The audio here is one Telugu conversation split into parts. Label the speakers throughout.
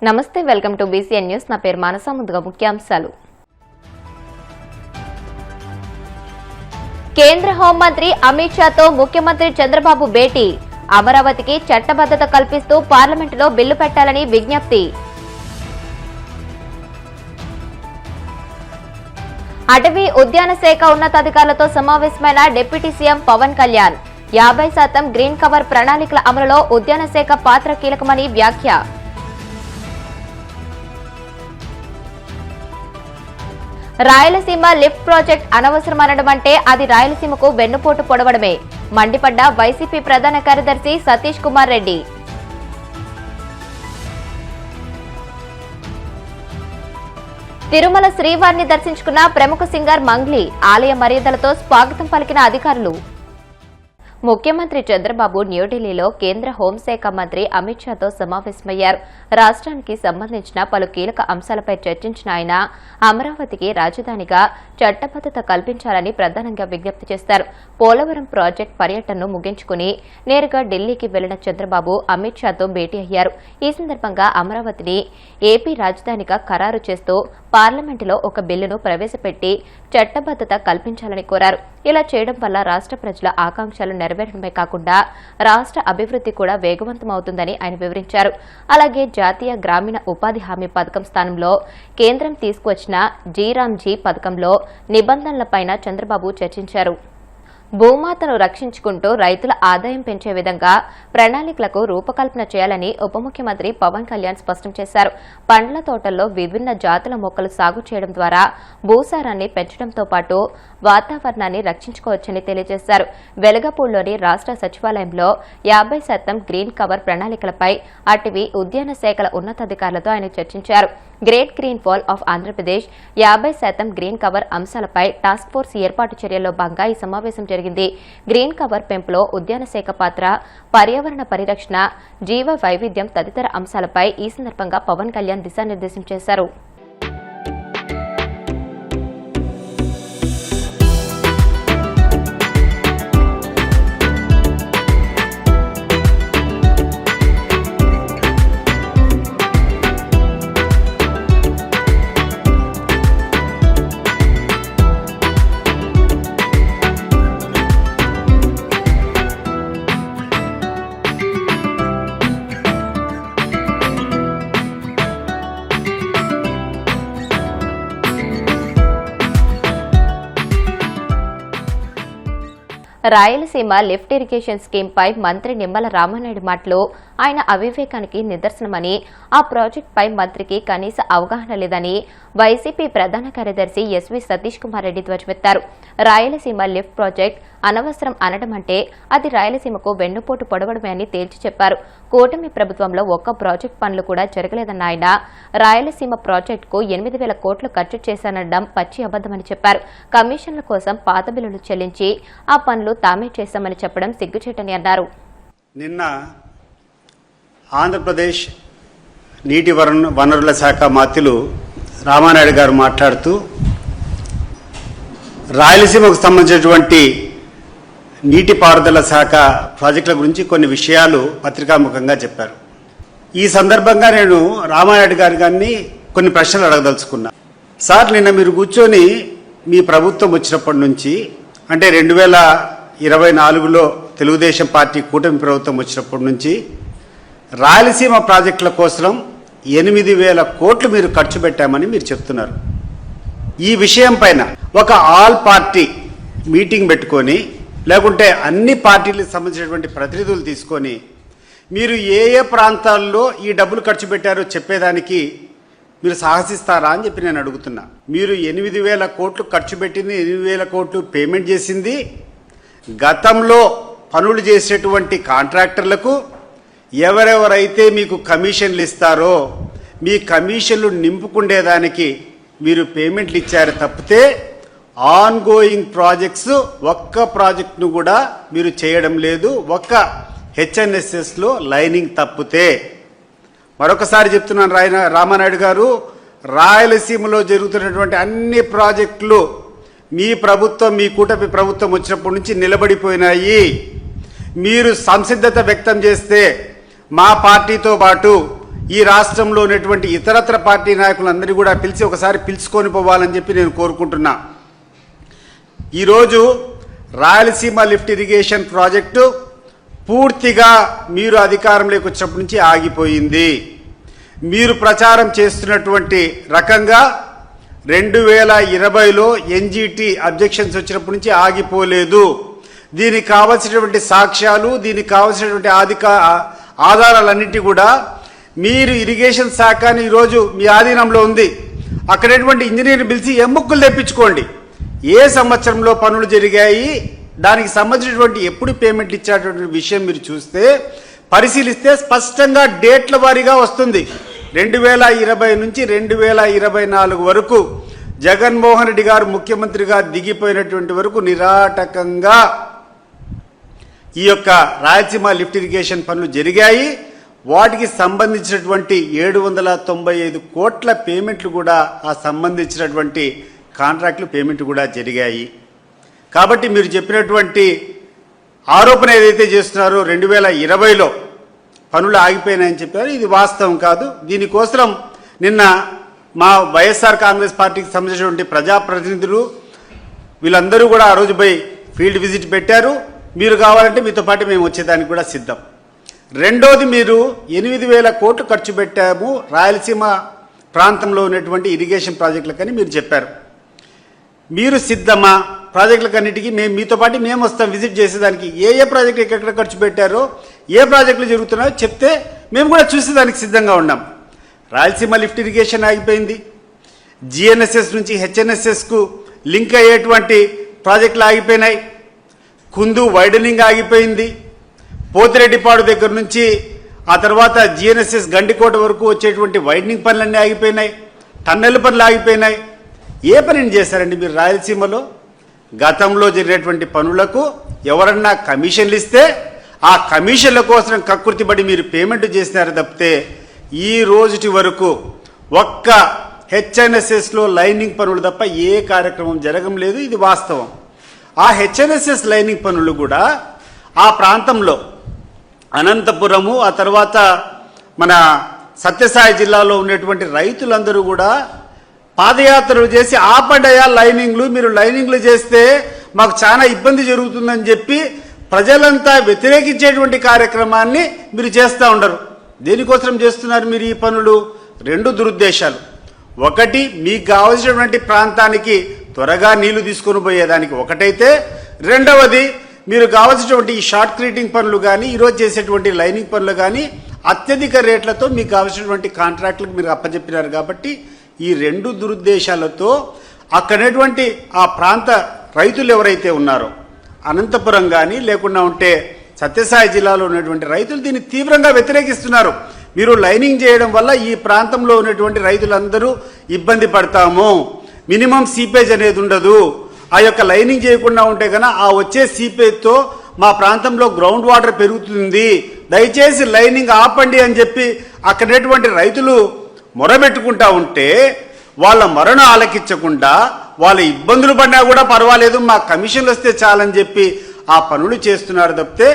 Speaker 1: నమస్తే, వెల్కమ్ టు బీసీఎన్ న్యూస్. నా పేరు మానస. ముందుగా ముఖ్యాంశాలు. కేంద్ర హోంమంత్రి అమిత్ షాతో ముఖ్యమంత్రి చంద్రబాబు భేటీ. అమరావతికి చట్టబద్ధత కల్పిస్తూ పార్లమెంటులో బిల్లు పెట్టాలని విజ్ఞప్తి. అటవీ ఉద్యాన శాఖ ఉన్నతాధికారులతో సమావేశమైన deputy CM Pawan Kalyan. 50% green cover ప్రణాళికల అమలులో ఉద్యాన శాఖ పాత్ర కీలకమని వ్యాఖ్య. రాయలసీమ లిఫ్ట్ ప్రాజెక్ట్ అనవసరమనడమంటే అది రాయలసీమకు వెన్నుపోటు పొడవడమే మండిపడ్డ వైసీపీ ప్రధాన కార్యదర్శి సతీష్ కుమార్ రెడ్డి. తిరుమల శ్రీవారిని దర్శించుకున్న ప్రముఖ సింగర్ మంగ్లీ. ఆలయ మర్యాదలతో స్వాగతం పలికిన అధికారులు. ముఖ్యమంత్రి చంద్రబాబు న్యూఢిల్లీలో కేంద్ర హోంశాఖ మంత్రి అమిత్ షాతో సమావేశమయ్యారు. రాష్ట్రానికి సంబంధించిన పలు కీలక అంశాలపై చర్చించిన ఆయన అమరావతికి రాజధానిగా చట్టబద్ధత కల్పించాలని ప్రధానంగా విజ్ఞప్తి చేశారు. పోలవరం ప్రాజెక్టు పర్యటనను ముగించుకుని నేరుగా ఢిల్లీకి వెళ్లిన చంద్రబాబు అమిత్ షాతో భేటీ అయ్యారు. ఈ సందర్భంగా అమరావతిని ఏపీ రాజధానిగా ఖరారు చేస్తూ పార్లమెంటులో ఒక బిల్లును ప్రవేశపెట్టి చట్టబద్ధత కల్పించాలని కోరారు. ఇలా చేయడం వల్ల రాష్ట్ర ప్రజల ఆకాంక్షలు నెరవేరడమే కాకుండా రాష్ట్ర అభివృద్ధి కూడా వేగవంతమవుతుందని ఆయన వివరించారు. అలాగే జాతీయ గ్రామీణ ఉపాధి హామీ పథకం స్థానంలో కేంద్రం తీసుకువచ్చిన జీరామ్జీ పథకంలో నిబంధనలపైన చంద్రబాబు చర్చించారు. భూమాతను రక్షించుకుంటూ రైతుల ఆదాయం పెంచే విధంగా ప్రణాళికలకు రూపకల్పన చేయాలని ఉప ముఖ్యమంత్రి పవన్ కళ్యాణ్ స్పష్టం చేశారు. పండ్ల తోటల్లో విభిన్న జాతుల మొక్కలు సాగు చేయడం ద్వారా భూసారాన్ని పెంచడంతో పాటు వాతావరణాన్ని రక్షించుకోవచ్చని తెలియజేశారు. వెలగపూడిలోని రాష్ట్ర సచివాలయంలో 50% గ్రీన్ కవర్ ప్రణాళికలపై అటవీ ఉద్యాన శాఖల ఉన్నతాధికారులతో ఆయన చర్చించారు. Great green wall of Andhra Pradesh 50% green cover అంశాలపై టాస్క్ ఫోర్స్ ఏర్పాటు చర్యల్లో భాగంగా ఈ సమావేశం జరిగింది. గ్రీన్ కవర్ పెంపులో ఉద్యాన శాఖ పాత్ర, పర్యావరణ పరిరక్షణ, జీవ వైవిధ్యం తదితర అంశాలపై ఈ సందర్భంగా పవన్ కళ్యాణ్ దిశానిర్దేశం చేశారు. రాయలసీమ లిఫ్ట్ ఇరిగేషన్ స్కీమ్ పై మంత్రి నిమ్మల రామానాయుడు మాటలు ఆయన అవివేకానికి నిదర్శనమని, ఆ ప్రాజెక్టుపై మంత్రికి కనీస అవగాహన లేదని వైసీపీ ప్రధాన కార్యదర్శి ఎస్వి సతీష్ కుమార్ రెడ్డి ధ్వజమెత్తారు. రాయలసీమ లిఫ్ట్ ప్రాజెక్టు అనవసరం అనడమంటే అది రాయలసీమకు వెన్నుపోటు పొడవడమే అని తేల్చి చెప్పారు. కూటమి ప్రభుత్వంలో ఒక్క ప్రాజెక్టు పనులు కూడా జరగలేదన్న ఆయన రాయలసీమ ప్రాజెక్టుకు 8,000 కోట్లు ఖర్చు చేశానడం పచ్చి అబద్దమని చెప్పారు. కమిషన్ల కోసం పాత బిల్లులు చెల్లించి ఆ పనులు తామే చేశామని చెప్పడం సిగ్గుచేటని అన్నారు.
Speaker 2: నిన్న ఆంధ్రప్రదేశ్ నీటి వనరుల శాఖ మంత్రులు రామానాయుడు గారు మాట్లాడుతూ రాయలసీమకు సంబంధించినటువంటి నీటిపారుదల శాఖ ప్రాజెక్టుల గురించి కొన్ని విషయాలు పత్రికాముఖంగా చెప్పారు. ఈ సందర్భంగా నేను రామానాయుడు గారిని కొన్ని ప్రశ్నలు అడగదలుచుకున్నా. సార్, నిన్న మీరు కూర్చొని మీ ప్రభుత్వం వచ్చినప్పటి నుంచి, అంటే 2024లో తెలుగుదేశం పార్టీ కూటమి ప్రభుత్వం వచ్చినప్పటి నుంచి రాయలసీమ ప్రాజెక్టుల కోసం 8,000 కోట్లు మీరు ఖర్చు పెట్టామని మీరు చెప్తున్నారు. ఈ విషయం పైన ఒక ఆల్ పార్టీ మీటింగ్ పెట్టుకొని, లేకుంటే అన్ని పార్టీలకు సంబంధించినటువంటి ప్రతినిధులు తీసుకొని మీరు ఏ ఏ ప్రాంతాల్లో ఈ డబ్బులు ఖర్చు పెట్టారో చెప్పేదానికి మీరు సాహసిస్తారా అని చెప్పి నేను అడుగుతున్నా. మీరు 8,000 కోట్లు ఖర్చు పెట్టింది, 8,000 కోట్లు పేమెంట్ చేసింది గతంలో పనులు చేసేటువంటి కాంట్రాక్టర్లకు ఎవరెవరైతే మీకు కమిషన్లు ఇస్తారో మీ కమిషన్లు నింపుకుండేదానికి మీరు పేమెంట్లు ఇచ్చారు తప్పితే ఆన్ గోయింగ్ ప్రాజెక్ట్స్ ఒక్క ప్రాజెక్టును కూడా మీరు చేయడం లేదు. ఒక్క హెచ్ఎన్ఎస్ఎస్లో లైనింగ్ తప్పితే. మరొకసారి చెప్తున్నాను రామానాయుడు గారు, రాయలసీమలో జరుగుతున్నటువంటి అన్ని ప్రాజెక్టులు మీ ప్రభుత్వం, మీ కూటమి ప్రభుత్వం వచ్చినప్పటి నుంచి నిలబడిపోయినాయి. మీరు సంసిద్ధత వ్యక్తం చేస్తే మా పార్టీతో పాటు ఈ రాష్ట్రంలో ఉన్నటువంటి ఇతరత్ర పార్టీ నాయకులందరినీ కూడా పిలిచి ఒకసారి పిలుచుకొని పోవాలని చెప్పి నేను కోరుకుంటున్నా. ఈరోజు రాయలసీమ లిఫ్ట్ ఇరిగేషన్ ప్రాజెక్టు పూర్తిగా మీరు అధికారంలోకి వచ్చినప్పటి నుంచి ఆగిపోయింది. మీరు ప్రచారం చేస్తున్నటువంటి రకంగా 2020లో ఎన్జిటి అబ్జెక్షన్స్ వచ్చినప్పటి నుంచి ఆగిపోలేదు. దీనికి కావలసినటువంటి సాక్ష్యాలు, దీనికి కావలసినటువంటి ఆధారాలన్నింటి కూడా మీరు ఇరిగేషన్ శాఖని ఈరోజు మీ ఆధీనంలో ఉంది. అక్కడటువంటి ఇంజనీర్ని పిలిచి ఎమ్ముక్కులు తెప్పించుకోండి. ఏ సంవత్సరంలో పనులు జరిగాయి, దానికి సంబంధించినటువంటి ఎప్పుడు పేమెంట్లు ఇచ్చేటువంటి విషయం మీరు చూస్తే పరిశీలిస్తే స్పష్టంగా డేట్ల వారీగా వస్తుంది. 2020 నుంచి 2024 వరకు జగన్మోహన్ రెడ్డి గారు ముఖ్యమంత్రిగా దిగిపోయినటువంటి వరకు నిరాటకంగా ఈ యొక్క రాయలసీమ లిఫ్ట్ ఇరిగేషన్ పనులు జరిగాయి. వాటికి సంబంధించినటువంటి 795 కోట్ల పేమెంట్లు కూడా ఆ సంబంధించినటువంటి కాంట్రాక్టులు పేమెంట్ కూడా జరిగాయి. కాబట్టి మీరు చెప్పినటువంటి ఆరోపణ ఏదైతే చేస్తున్నారో 2020లో పనులు ఆగిపోయినాయని చెప్పారు, ఇది వాస్తవం కాదు. దీనికోసం నిన్న మా వైఎస్ఆర్ కాంగ్రెస్ పార్టీకి సంబంధించినటువంటి ప్రజాప్రతినిధులు వీళ్ళందరూ కూడా ఆ రోజు పోయి ఫీల్డ్ విజిట్ పెట్టారు. మీరు కావాలంటే మీతో పాటు మేము వచ్చేదానికి కూడా సిద్ధం. రెండోది, మీరు 8,000 కోట్లు ఖర్చు పెట్టాము రాయలసీమ ప్రాంతంలో ఉన్నటువంటి ఇరిగేషన్ ప్రాజెక్టులకని మీరు చెప్పారు. మీరు సిద్ధమా ప్రాజెక్టులకన్నిటికీ? మీతో పాటు మేము వస్తాం విజిట్ చేసేదానికి. ఏ ప్రాజెక్టులు ఎక్కడ ఖర్చు పెట్టారో, ఏ ప్రాజెక్టులు జరుగుతున్నాయో చెప్తే మేము కూడా చూసేదానికి సిద్ధంగా ఉన్నాం. రాయలసీమ లిఫ్ట్ ఇరిగేషన్ ఆగిపోయింది. జిఎన్ఎస్ఎస్ నుంచి హెచ్ఎన్ఎస్ఎస్కు లింక్ అయ్యేటువంటి ప్రాజెక్టులు ఆగిపోయినాయి. కుందు వైడనింగ్ ఆగిపోయింది. పోతిరెడ్డిపాడు దగ్గర నుంచి ఆ తర్వాత జిఎన్ఎస్ఎస్ గండికోట వరకు వచ్చేటువంటి వైడనింగ్ పనులన్నీ ఆగిపోయినాయి. టన్నెల్ పనులు ఆగిపోయినాయి. ఏ పనిని చేశారండి మీరు రాయలసీమలో? గతంలో జరిగినటువంటి పనులకు ఎవరన్నా కమిషన్లు ఇస్తే ఆ కమిషన్ల కోసం కక్కుర్తిపడి మీరు పేమెంట్ చేసినారు తప్పితే ఈ రోజుటి వరకు ఒక్క హెచ్ఎన్ఎస్ఎస్లో లైనింగ్ పనులు తప్ప ఏ కార్యక్రమం జరగం లేదు. ఇది వాస్తవం. ఆ హెచ్ఎన్ఎస్ఎస్ లైనింగ్ పనులు కూడా ఆ ప్రాంతంలో అనంతపురము, ఆ తర్వాత మన సత్యసాయి జిల్లాలో ఉన్నటువంటి రైతులందరూ కూడా పాదయాత్రలు చేసి ఆపడయా లైనింగ్లు, మీరు లైనింగ్లు చేస్తే మాకు చాలా ఇబ్బంది జరుగుతుందని చెప్పి ప్రజలంతా వ్యతిరేకించేటువంటి కార్యక్రమాన్ని మీరు చేస్తూ ఉండరు. దేనికోసం చేస్తున్నారు మీరు ఈ పనులు? రెండు దురుద్దేశాలు. ఒకటి, మీకు కావలసినటువంటి ప్రాంతానికి త్వరగా నీళ్లు తీసుకొని పోయేదానికి ఒకటైతే, రెండవది మీరు కావాల్సినటువంటి ఈ షార్ట్ క్రీటింగ్ పనులు కానీ ఈరోజు చేసేటువంటి లైనింగ్ పనులు కానీ అత్యధిక రేట్లతో మీకు కావాల్సినటువంటి కాంట్రాక్టులకు మీరు అప్పచెప్పినారు. కాబట్టి ఈ రెండు దురుద్దేశాలతో అక్కడటువంటి ఆ ప్రాంత రైతులు ఎవరైతే ఉన్నారో అనంతపురం కానీ లేకుండా ఉంటే సత్యసాయి జిల్లాలో ఉన్నటువంటి రైతులు దీన్ని తీవ్రంగా వ్యతిరేకిస్తున్నారు. మీరు లైనింగ్ చేయడం వల్ల ఈ ప్రాంతంలో ఉన్నటువంటి రైతులందరూ ఇబ్బంది పడతాము, మినిమం సీపేజ్ అనేది ఉండదు, ఆ యొక్క లైనింగ్ చేయకుండా ఉంటే కన్నా ఆ వచ్చే సీపేజ్తో మా ప్రాంతంలో గ్రౌండ్ వాటర్ పెరుగుతుంది, దయచేసి లైనింగ్ ఆపండి అని చెప్పి అక్కడటువంటి రైతులు మొరబెట్టుకుంటా ఉంటే వాళ్ళ మరణ ఆలకించకుండా వాళ్ళ ఇబ్బందులు పడినా కూడా పర్వాలేదు, మా కమిషన్లు వస్తే చాలని చెప్పి ఆ పనులు చేస్తున్నారు తప్పితే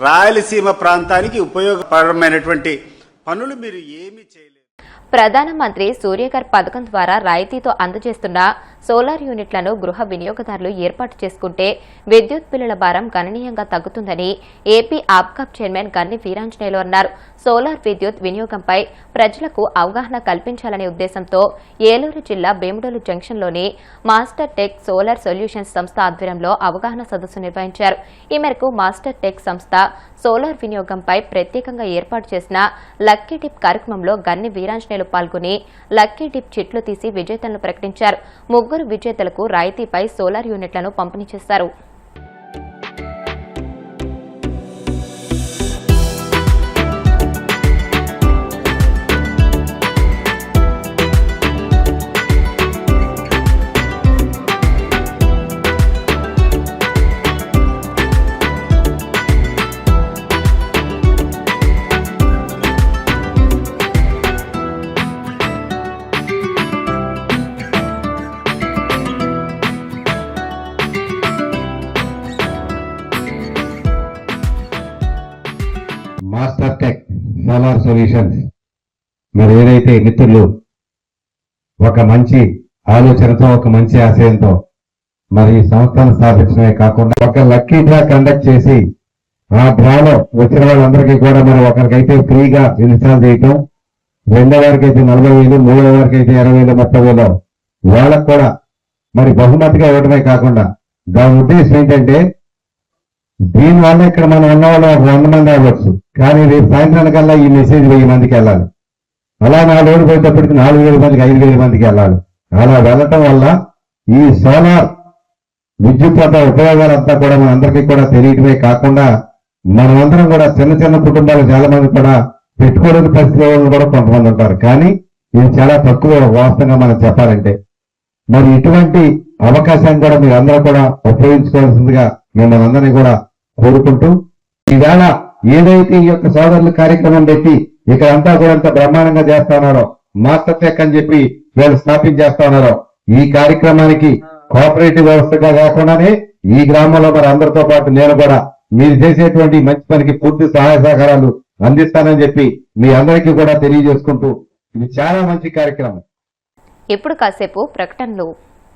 Speaker 2: రాయలసీమ ప్రాంతానికి ఉపయోగపరమైనటువంటి పనులు మీరు ఏమీ చేయలేదు.
Speaker 1: ప్రధానమంత్రి సూర్యఘర్ పథకం ద్వారా రాయితీతో అందజేస్తున్న సోలార్ యూనిట్లను గృహ వినియోగదారులు ఏర్పాటు చేసుకుంటే విద్యుత్ బిల్లుల భారం గణనీయంగా తగ్గుతుందని ఏపీ ఆప్కాప్ చైర్మన్ గన్ని వీరాంజనేయులు అన్నారు. సోలార్ విద్యుత్ వినియోగంపై ప్రజలకు అవగాహన కల్పించాలనే ఉద్దేశంతో ఏలూరు జిల్లా Bhimadolu జంక్షన్లోని master tech solar solutions సంస్థ ఆధ్వర్యంలో అవగాహన సదస్సు నిర్వహించారు. ఈ మేరకు మాస్టర్ టెక్ సంస్థ సోలార్ వినియోగంపై ప్రత్యేకంగా ఏర్పాటు చేసిన లక్కీ డిప్ కార్యక్రమంలో గన్ని వీరాంజనేయులు పాల్గొని లక్కీ డిప్ చిట్లు తీసి విజేతలను ప్రకటించారు. ముగ్గురు విజేతలకు రాయితీపై సోలార్ యూనిట్లను పంపిణీ చేశారు.
Speaker 3: మాస్టర్ టెక్ సోలార్ సొల్యూషన్స్ మరి ఏదైతే మిత్రులు ఒక మంచి ఆలోచనతో ఒక మంచి ఆశయంతో మరి ఈ సంస్థను స్థాపించడమే కాకుండా ఒక లక్కీ డ్రా కండక్ట్ చేసి ఆ డ్రాలో వచ్చిన వాళ్ళందరికీ కూడా మరి ఒకరికైతే ఫ్రీగా ఇన్స్టాల్ చేయటం, రెండో వారికి అయితే 40,000, మూడో వారికి అయితే 20,000, 30,000 వాళ్ళకు కూడా మరి బహుమతిగా ఇవ్వడమే కాకుండా దాని ఉద్దేశం ఏంటంటే దీనివల్ల ఇక్కడ మనం ఉన్న వాళ్ళు 100 మంది అవ్వచ్చు, కానీ రేపు సాయంత్రానికల్లా ఈ మెసేజ్ 1000 మందికి వెళ్ళాలి. అలా 4 రోజులు పోయేటప్పటికి 4,000 మందికి 5,000 మందికి వెళ్ళాలి. అలా వెళ్ళటం వల్ల ఈ సోలార్ విద్యుత్ వద్ద ఉపయోగాలంతా కూడా మనందరికీ కూడా తెలియటమే కాకుండా మనమందరం కూడా చిన్న చిన్న కుటుంబాలు చాలా మంది కూడా పెట్టుకోలేని పరిస్థితుల్లో కూడా కొంతమంది ఉంటారు. కానీ ఇది చాలా తక్కువ వాస్తవంగా మనం చెప్పాలంటే. మరి ఇటువంటి అవకాశాన్ని కూడా మీరు అందరూ కూడా ఉపయోగించుకోవాల్సిందిగా మిమ్మల్ని అందరినీ కూడా కోరుకుంటూ, ఈవేళ ఏదైతే ఈ యొక్క సోదరుల కార్యక్రమం పెట్టి ఇక్కడ అంతా కూడా అంత బ్రహ్మాండంగా చేస్తా ఉన్నారో, మాస్టర్ టెక్ అని చెప్పి వీళ్ళు స్థాపించేస్తా ఉన్నారో, ఈ కార్యక్రమానికి కోఆపరేటివ్ వ్యవస్థగా కాకుండానే ఈ గ్రామంలో మరి అందరితో పాటు నేను కూడా మీరు చేసేటువంటి మంచి పనికి పూర్తి సహాయ సహకారాలు అందిస్తానని చెప్పి మీ అందరికీ కూడా తెలియజేసుకుంటూ, ఇది చాలా మంచి కార్యక్రమం.
Speaker 1: ఇప్పుడు కాసేపు ప్రకటనలు.